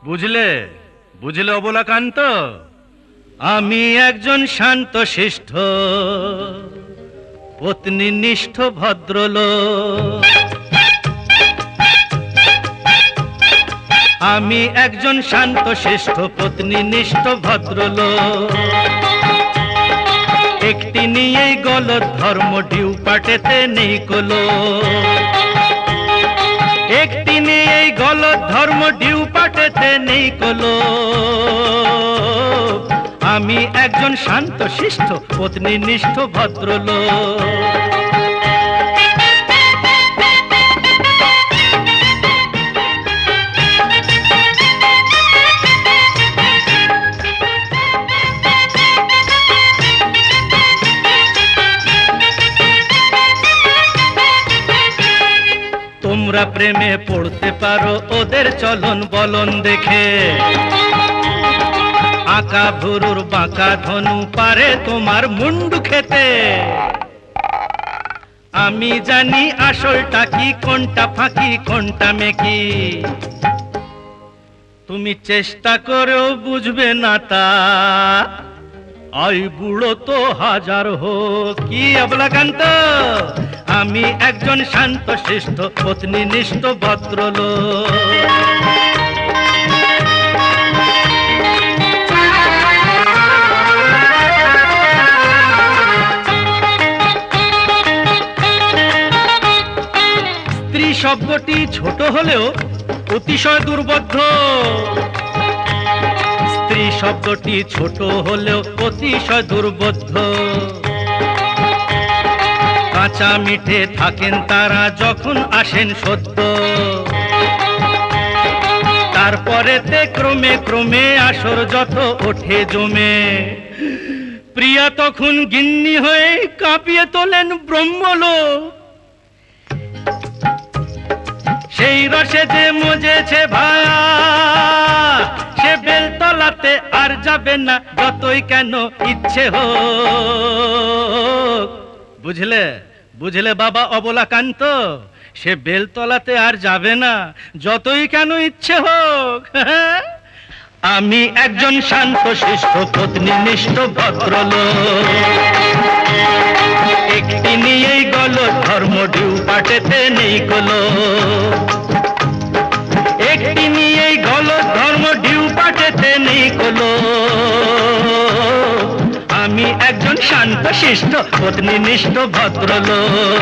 বুঝলে বুঝলে অবলাকান্ত, আমি একজন শান্ত শিষ্ট পত্নীনিষ্ঠ ভদ্রলোক। আমি একজন শান্ত শিষ্ট পত্নীনিষ্ঠ ভদ্রলোক। একটি নিয়েই গলত ধর্ম ডিউ পাটেতে নেই কলো। একটি নিয়েই গলত ধর্ম ডিউ পাটেতে নেই কলো। আমি একজন শান্ত শিষ্ট পত্নীনিষ্ঠ ভদ্রলোক। তোমরা প্রেমে পড়তে পারো ওদের চলন বলন দেখে। আঁকা ভুরুর বাঁকা ধনু পারে তোমার মুন্ডু খেতে। আমি জানি আসলটা কি, কোনটা ফাঁকি কোনটা মেকি। তুমি চেষ্টা করেও বুঝবে না তা। আই বুড়ো তো হাজার হোক। কি অবলাকান্ত, আমি একজন শান্ত শিষ্ট পত্নীনিষ্ঠ ভদ্রলোক। স্ত্রী শব্দটি ছোট হলেও অতিশয় দুর্বোধ্য। স্ত্রী শব্দটি ছোট হলেও অতিশয় দুর্বোধ্য। কাঁচা মিঠে থাকেন তারা যখন আসেন সত্য। তারপরেতে ক্রমে ক্রমে আসর যত ওঠে জমে। প্রিয়া তখন গিন্নি হয়ে কাঁপিয়ে তোলেন ব্রহ্মলোক। সেই রসে যে মজেছে ভায়া, সে বেলতলাতে আর যাবে না যতই কেন ইচ্ছে হোক। বুঝলে বুঝলে বাবা অবলাকান্ত, সে বেলতলাতে আর যাবে না যতই কেন ইচ্ছে হোক। আমি একজন শান্ত শিষ্ট পত্নীনিষ্ঠ ভদ্রলোক। একটি নিয়েই গলত ধর্ম ডিউ পাটেতে নেই কলো। একটি নিয়েই গলত ধর্ম ডিউ পাটেতে নেই কলো। আমি একজন শান্ত শিষ্ট পত্নীনিষ্ঠ ভদ্রলোক।